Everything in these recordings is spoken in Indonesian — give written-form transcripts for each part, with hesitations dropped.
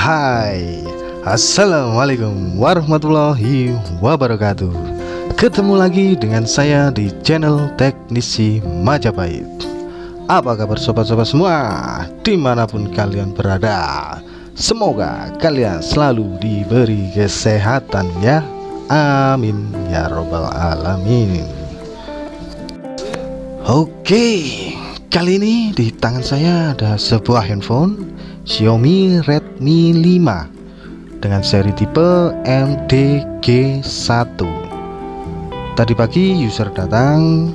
Hai, assalamualaikum warahmatullahi wabarakatuh. Ketemu lagi dengan saya di channel Teknisi Majapahit. Apa kabar sobat-sobat semua dimanapun kalian berada? Semoga kalian selalu diberi kesehatan ya, amin ya robbal alamin. Oke, kali ini di tangan saya ada sebuah handphone Xiaomi Redmi 5 dengan seri tipe MDG1. Tadi pagi user datang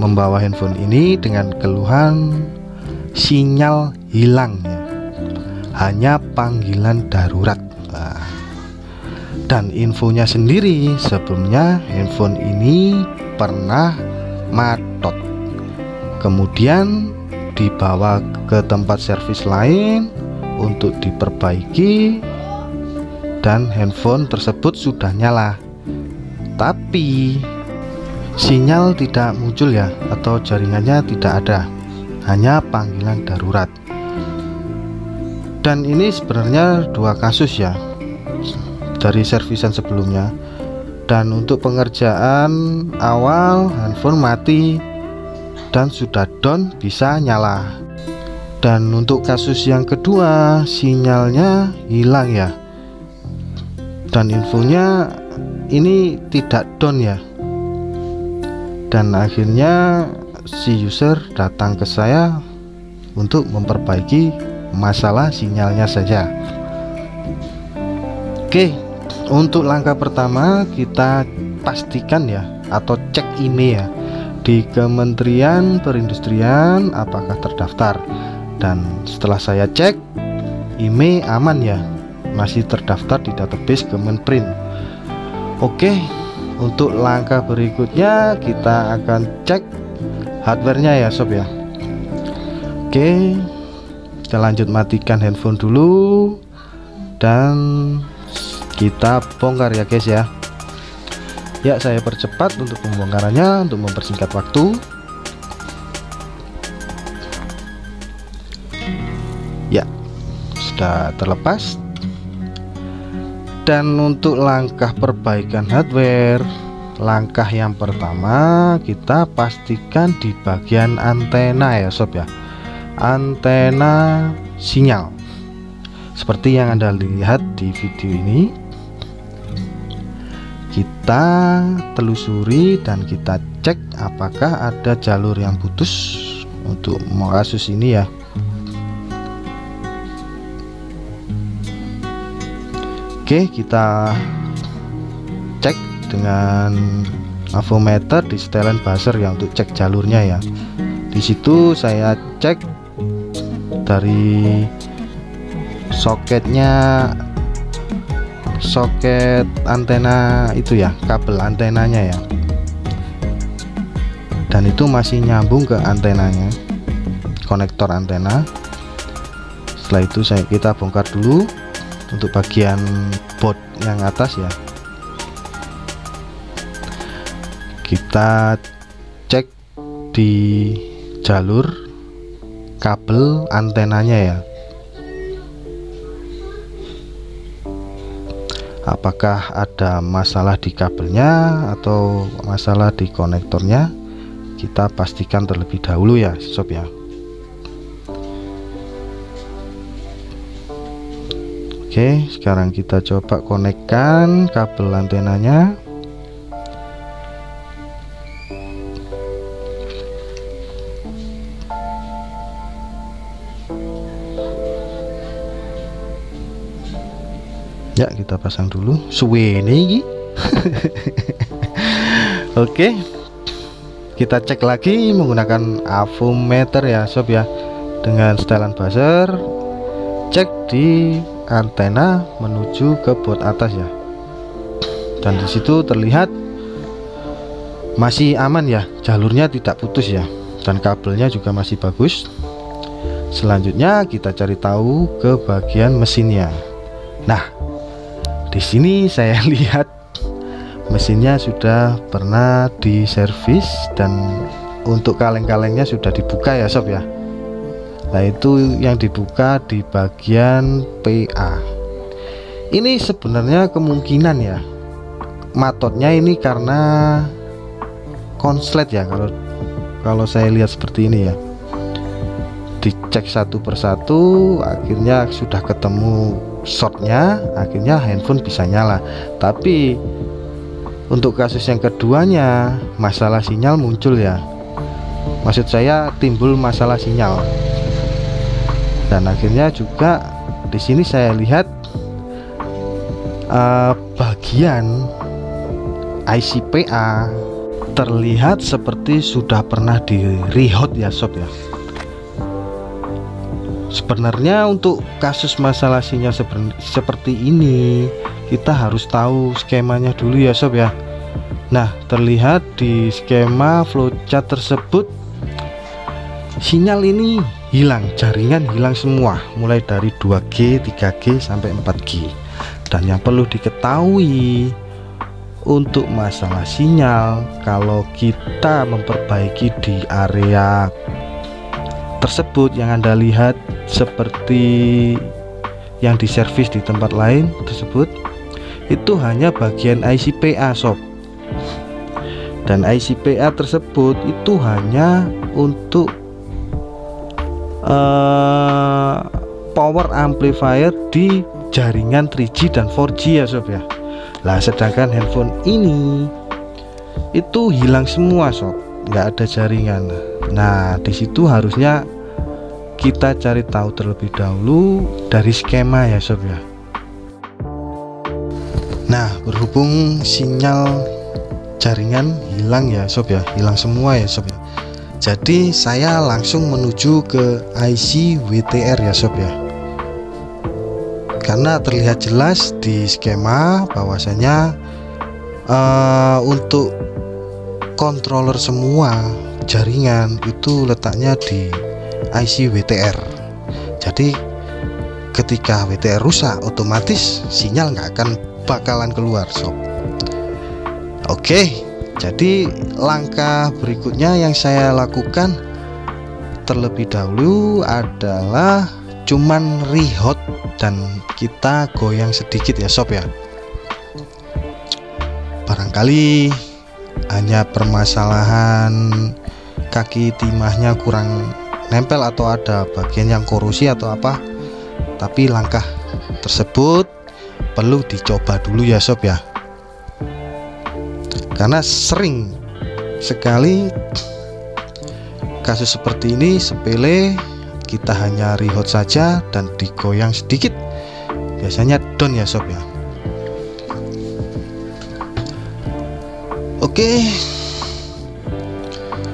membawa handphone ini dengan keluhan sinyal hilangnya, hanya panggilan darurat. Dan infonya sendiri, sebelumnya handphone ini pernah matot, kemudian dibawa ke tempat servis lain untuk diperbaiki dan handphone tersebut sudah nyala, tapi sinyal tidak muncul ya, atau jaringannya tidak ada, hanya panggilan darurat. Dan ini sebenarnya dua kasus ya dari servisan sebelumnya. Dan untuk pengerjaan awal handphone mati dan sudah down bisa nyala. Dan untuk kasus yang kedua sinyalnya hilang ya, dan infonya ini tidak down ya. Dan akhirnya si user datang ke saya untuk memperbaiki masalah sinyalnya saja. Oke, untuk langkah pertama kita pastikan ya, atau cek email ya, di Kementerian Perindustrian apakah terdaftar. Dan setelah saya cek, email aman ya, masih terdaftar di database Kemenprint. Oke, untuk langkah berikutnya kita akan cek hardwarenya ya sob ya. Oke, kita lanjut matikan handphone dulu dan kita bongkar ya guys ya. Ya, saya percepat untuk pembongkarannya untuk mempersingkat waktu. Ya, sudah terlepas. Dan untuk langkah perbaikan hardware, langkah yang pertama kita pastikan di bagian antena ya sob ya, antena sinyal seperti yang Anda lihat di video ini. Kita telusuri dan kita cek apakah ada jalur yang putus untuk kasus ini ya. Oke, kita cek dengan avometer di setelan buzzer ya untuk cek jalurnya ya. Di situ saya cek dari soketnya, soket antena itu ya, kabel antenanya ya, dan itu masih nyambung ke antenanya, konektor antena. Setelah itu kita bongkar dulu untuk bagian board yang atas ya. Kita cek di jalur kabel antenanya ya, apakah ada masalah di kabelnya atau masalah di konektornya. Kita pastikan terlebih dahulu ya sob ya. Oke, sekarang kita coba konekkan kabel antenanya. Ya, kita pasang dulu suwe ini. Oke, kita cek lagi menggunakan avometer ya sob ya, dengan setelan buzzer. Cek di antena menuju ke baut atas ya, dan disitu terlihat masih aman ya, jalurnya tidak putus ya, dan kabelnya juga masih bagus. Selanjutnya kita cari tahu ke bagian mesinnya. Nah, di sini saya lihat mesinnya sudah pernah diservis dan untuk kaleng-kalengnya sudah dibuka ya sob ya. Nah, itu yang dibuka di bagian PA. Ini sebenarnya kemungkinan ya, matotnya ini karena konslet ya, kalau saya lihat seperti ini ya. Dicek satu persatu, akhirnya sudah ketemu shortnya, akhirnya handphone bisa nyala. Tapi untuk kasus yang keduanya, masalah sinyal muncul ya, maksud saya timbul masalah sinyal. Dan akhirnya juga di sini saya lihat bagian IC PA terlihat seperti sudah pernah di rehot ya sob ya. Sebenarnya untuk kasus masalah sinyal seperti ini kita harus tahu skemanya dulu ya sob ya. Nah, terlihat di skema flowchart tersebut sinyal ini hilang, jaringan hilang semua, mulai dari 2G, 3G sampai 4G. Dan yang perlu diketahui untuk masalah sinyal, kalau kita memperbaiki di area tersebut yang Anda lihat seperti yang diservis di tempat lain tersebut, itu hanya bagian IC PA sob. Dan IC PA tersebut itu hanya untuk power amplifier di jaringan 3G dan 4G ya sob ya. Lah, sedangkan handphone ini itu hilang semua sob, nggak ada jaringan. Nah, disitu harusnya kita cari tahu terlebih dahulu dari skema ya sob ya. Nah, berhubung sinyal jaringan hilang ya sob ya, hilang semua ya sob ya, jadi saya langsung menuju ke IC WTR ya sob ya, karena terlihat jelas di skema bahwasanya untuk controller semua jaringan itu letaknya di IC WTR. Jadi ketika WTR rusak, otomatis sinyal nggak akan bakalan keluar sob. Oke, jadi langkah berikutnya yang saya lakukan terlebih dahulu adalah cuman rehot dan kita goyang sedikit ya sob ya. Barangkali hanya permasalahan kaki timahnya kurang nempel atau ada bagian yang korosi atau apa, tapi langkah tersebut perlu dicoba dulu ya sob ya, karena sering sekali kasus seperti ini sepele, kita hanya rehot saja dan digoyang sedikit, biasanya down ya sob ya. Oke,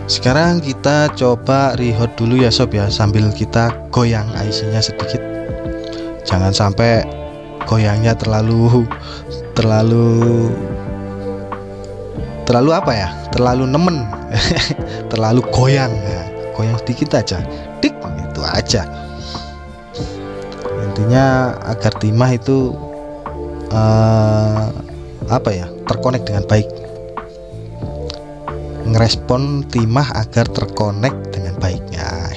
sekarang kita coba rehot dulu ya sob ya, sambil kita goyang IC-nya sedikit. Jangan sampai goyangnya terlalu apa ya, terlalu nemen terlalu goyang ya. Goyang sedikit aja, dik, itu aja. Intinya agar timah itu apa ya, terkonek dengan baik, ngerespon timah agar terkonek dengan baiknya.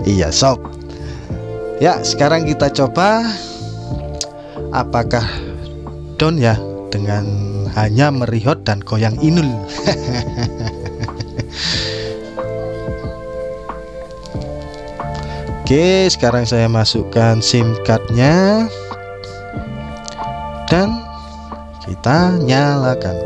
Iya sob ya. Sekarang kita coba apakah down ya dengan hanya merihot dan goyang inul. Oke, sekarang saya masukkan SIM cardnya dan kita nyalakan.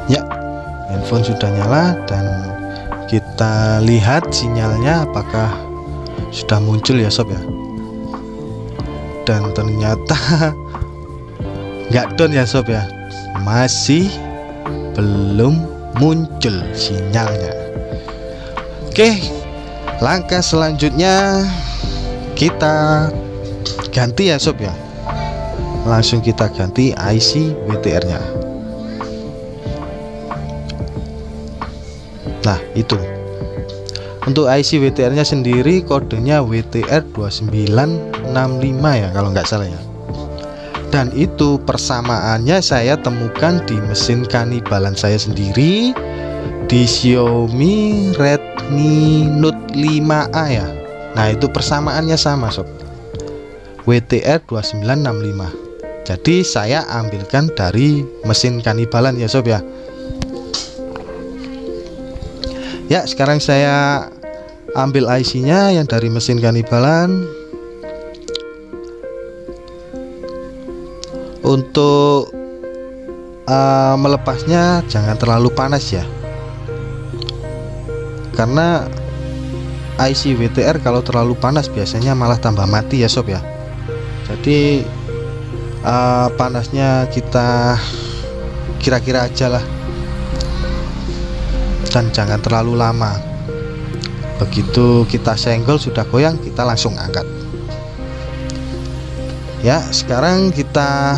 Ya, handphone sudah nyala dan kita kita lihat sinyalnya apakah sudah muncul ya sob ya. Dan ternyata nggak down ya sob ya, masih belum muncul sinyalnya. Oke, langkah selanjutnya kita ganti ya sob ya, langsung kita ganti IC WTR nya. Nah itu untuk IC WTR nya sendiri kodenya WTR 2965 ya kalau nggak salah ya. Dan itu persamaannya saya temukan di mesin kanibalan saya sendiri di Xiaomi Redmi Note 5A ya. Nah itu persamaannya sama sob, WTR 2965. Jadi saya ambilkan dari mesin kanibalan ya sob ya. Ya sekarang saya ambil IC nya yang dari mesin kanibalan. Untuk melepasnya jangan terlalu panas ya, karena IC WTR kalau terlalu panas biasanya malah tambah mati ya sob ya. Jadi panasnya kita kira-kira aja lah, dan jangan terlalu lama. Begitu kita senggol sudah goyang, kita langsung angkat. Ya sekarang kita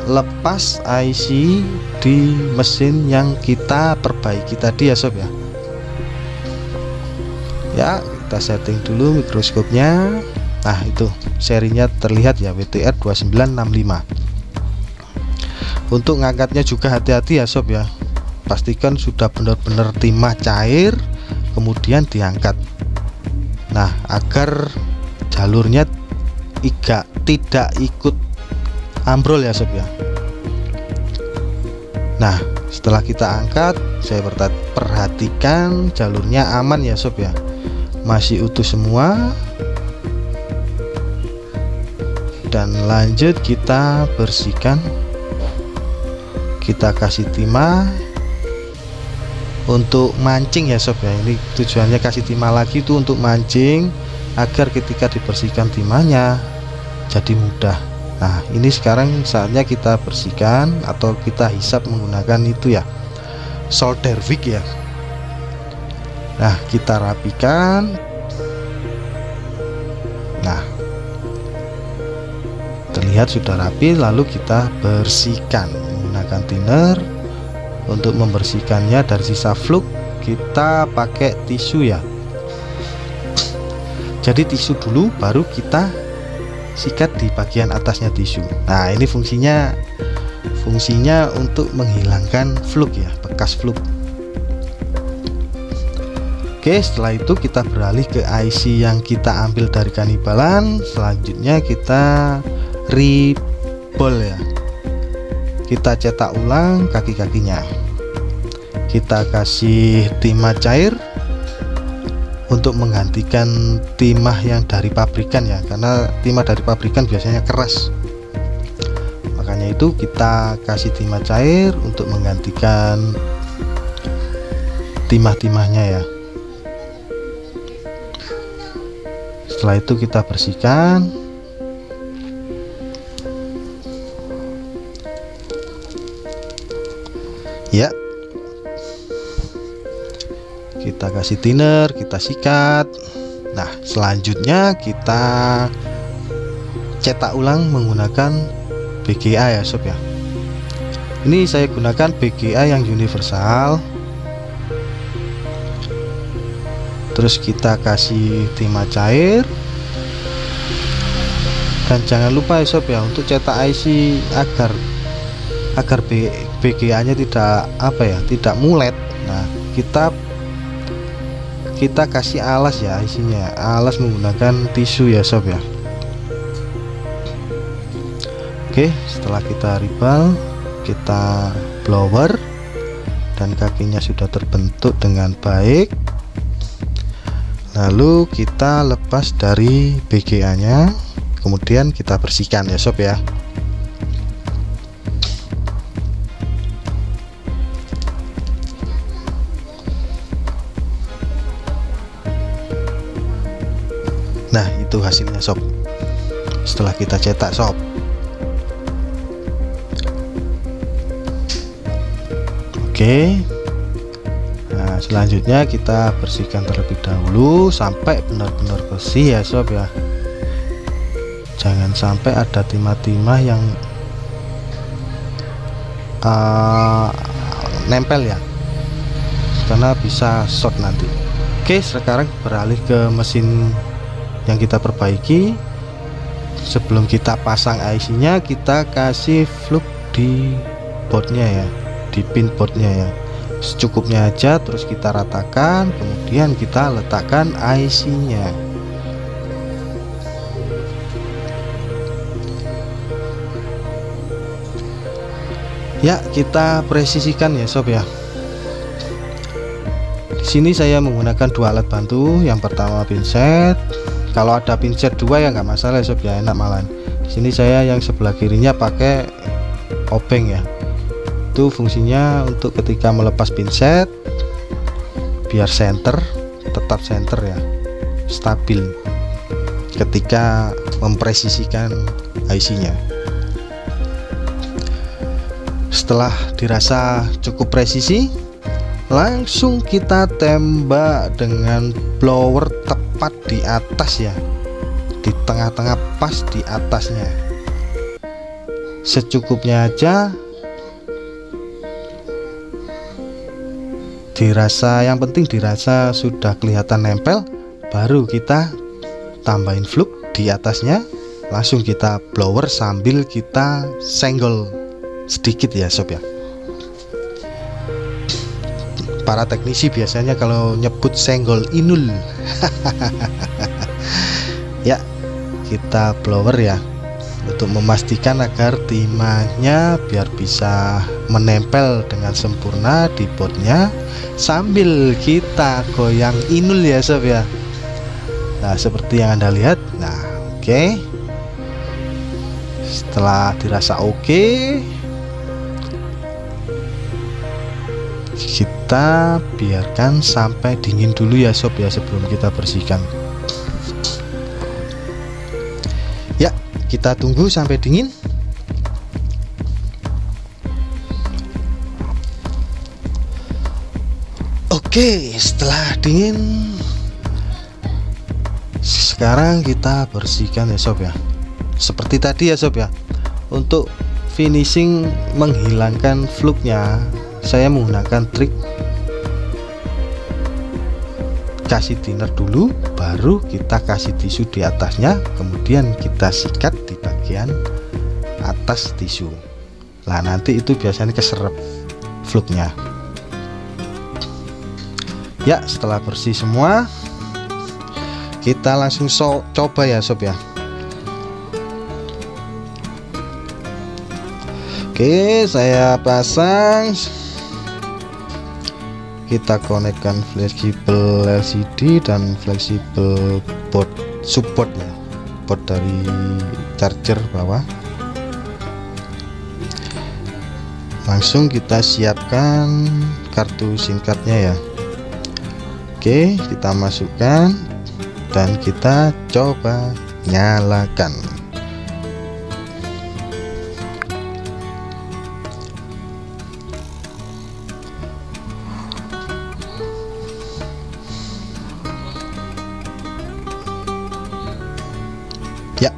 lepas IC di mesin yang kita perbaiki tadi ya sob ya. Ya kita setting dulu mikroskopnya. Nah itu serinya terlihat ya, WTR 2965. Untuk ngangkatnya juga hati-hati ya sob ya, pastikan sudah benar-benar timah cair kemudian diangkat. Nah agar jalurnya tidak ikut ambrol ya sob ya. Nah setelah kita angkat, saya perhatikan jalurnya aman ya sob ya, masih utuh semua. Dan lanjut kita bersihkan, kita kasih timah untuk mancing ya sob ya. Ini tujuannya kasih timah lagi itu untuk mancing, agar ketika dibersihkan timahnya jadi mudah. Nah ini sekarang saatnya kita bersihkan atau kita hisap menggunakan itu ya, solder wick ya. Nah kita rapikan. Nah terlihat sudah rapi, lalu kita bersihkan menggunakan thinner. Untuk membersihkannya dari sisa fluk kita pakai tisu ya. Jadi tisu dulu baru kita sikat di bagian atasnya tisu. Nah ini fungsinya untuk menghilangkan fluk ya, bekas fluk. Oke setelah itu kita beralih ke IC yang kita ambil dari kanibalan. Selanjutnya kita rebol ya, kita cetak ulang kaki-kakinya, kita kasih timah cair untuk menggantikan timah yang dari pabrikan ya, karena timah dari pabrikan biasanya keras, makanya itu kita kasih timah cair untuk menggantikan timah-timahnya ya. Setelah itu kita bersihkan. Ya kita kasih thinner, kita sikat. Nah selanjutnya kita cetak ulang menggunakan BGA ya sob ya. Ini saya gunakan BGA yang universal. Terus kita kasih timah cair. Dan jangan lupa ya sob ya, untuk cetak IC agar BGA nya tidak mulet. Nah kita kasih alas ya, isinya alas menggunakan tisu ya sob ya. Oke setelah kita ribal, kita blower dan kakinya sudah terbentuk dengan baik. Lalu kita lepas dari BGA nya, kemudian kita bersihkan ya sob ya. Nah, itu hasilnya sob, setelah kita cetak sob. Oke. Nah, selanjutnya kita bersihkan terlebih dahulu sampai benar-benar bersih ya sob ya. Jangan sampai ada timah-timah yang nempel ya, karena bisa short nanti. Oke, sekarang beralih ke mesin yang kita perbaiki. Sebelum kita pasang IC-nya, kita kasih flux di boardnya ya, di pin boardnya ya, secukupnya aja. Terus kita ratakan, kemudian kita letakkan IC-nya. Ya, kita presisikan ya sob ya. Di sini saya menggunakan dua alat bantu. Yang pertama pinset. Kalau ada pinset dua ya nggak masalah ya sob ya, enak malahan. Di sini saya yang sebelah kirinya pakai obeng ya. Itu fungsinya untuk ketika melepas pinset biar center, tetap center ya, stabil ketika mempresisikan IC-nya. Setelah dirasa cukup presisi, langsung kita tembak dengan blower tepat di atas ya, di tengah-tengah pas di atasnya. Secukupnya aja, dirasa, yang penting dirasa sudah kelihatan nempel, baru kita tambahin flux di atasnya. Langsung kita blower sambil kita senggol sedikit ya sob ya. Para teknisi biasanya kalau nyebut senggol inul. Ya, kita blower ya, untuk memastikan agar timahnya biar bisa menempel dengan sempurna di boardnya, sambil kita goyang inul ya sob ya. Nah, seperti yang Anda lihat. Nah, oke. Setelah dirasa oke, kita biarkan sampai dingin dulu ya sob ya, sebelum kita bersihkan. Ya, kita tunggu sampai dingin. Oke, setelah dingin, sekarang kita bersihkan ya sob ya. Seperti tadi ya sob ya, untuk finishing menghilangkan fluknya, saya menggunakan trik kasih thinner dulu, baru kita kasih tisu di atasnya, kemudian kita sikat di bagian atas tisu. Nah, nanti itu biasanya keserap fluknya. Ya, setelah bersih semua, kita langsung coba ya sob ya. Oke, saya pasang. Kita konekkan fleksibel LCD dan fleksibel board supportnya, board dari charger bawah. Langsung kita siapkan kartu SIM cardnya ya. Oke, kita masukkan dan kita coba nyalakan. Ya,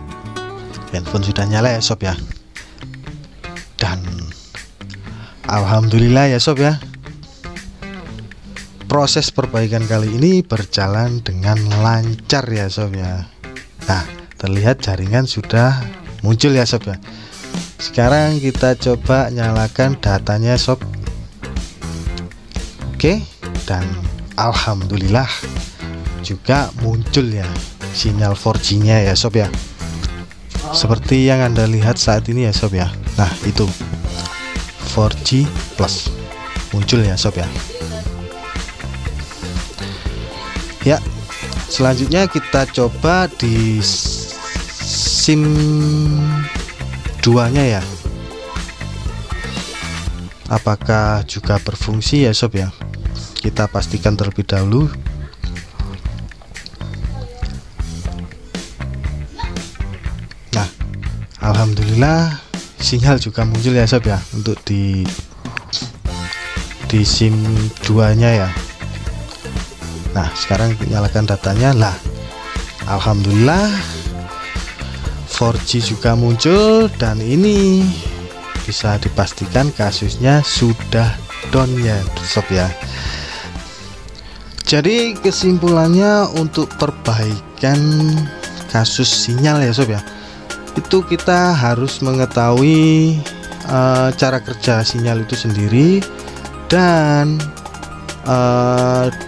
handphone sudah nyala ya sob ya. Dan alhamdulillah ya sob ya, proses perbaikan kali ini berjalan dengan lancar ya sob ya. Nah, terlihat jaringan sudah muncul ya sob ya. Sekarang kita coba nyalakan datanya sob. Oke, dan alhamdulillah juga muncul ya sinyal 4G nya ya sob ya, seperti yang Anda lihat saat ini ya sob ya. Nah, itu 4G plus muncul ya sob ya. Ya, selanjutnya kita coba di SIM 2 nya ya, apakah juga berfungsi ya sob ya. Kita pastikan terlebih dahulu. Alhamdulillah sinyal juga muncul ya sob ya, untuk di SIM 2 nya ya. Nah sekarang nyalakan datanya lah, alhamdulillah 4G juga muncul, dan ini bisa dipastikan kasusnya sudah down ya sob ya. Jadi kesimpulannya, untuk perbaikan kasus sinyal ya sob ya, itu kita harus mengetahui cara kerja sinyal itu sendiri, dan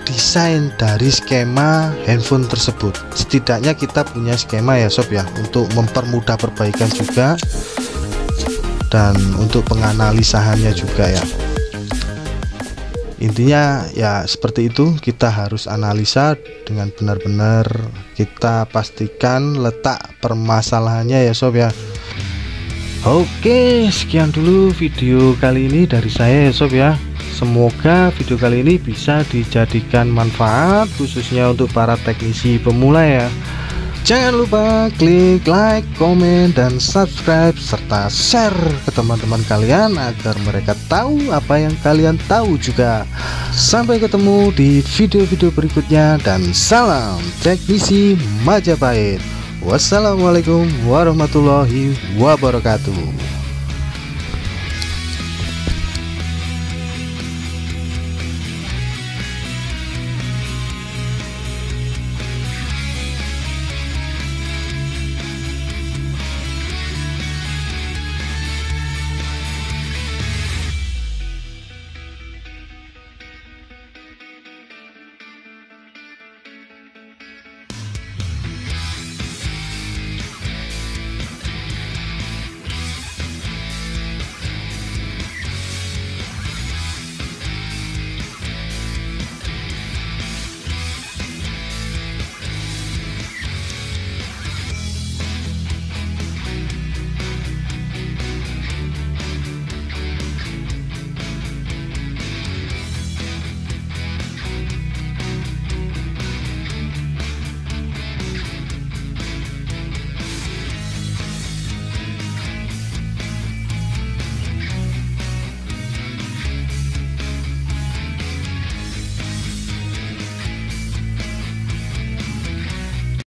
desain dari skema handphone tersebut. Setidaknya kita punya skema ya sob ya, untuk mempermudah perbaikan juga, dan untuk penganalisaannya juga ya. Intinya ya seperti itu, kita harus analisa dengan benar-benar kita pastikan letak permasalahannya ya sob ya. Oke, sekian dulu video kali ini dari saya ya sob ya. Semoga video kali ini bisa dijadikan manfaat, khususnya untuk para teknisi pemula ya. Jangan lupa klik like, komen, dan subscribe, serta share ke teman-teman kalian agar mereka tahu apa yang kalian tahu juga. Sampai ketemu di video-video berikutnya, dan salam teknisi Majapahit. Wassalamualaikum warahmatullahi wabarakatuh.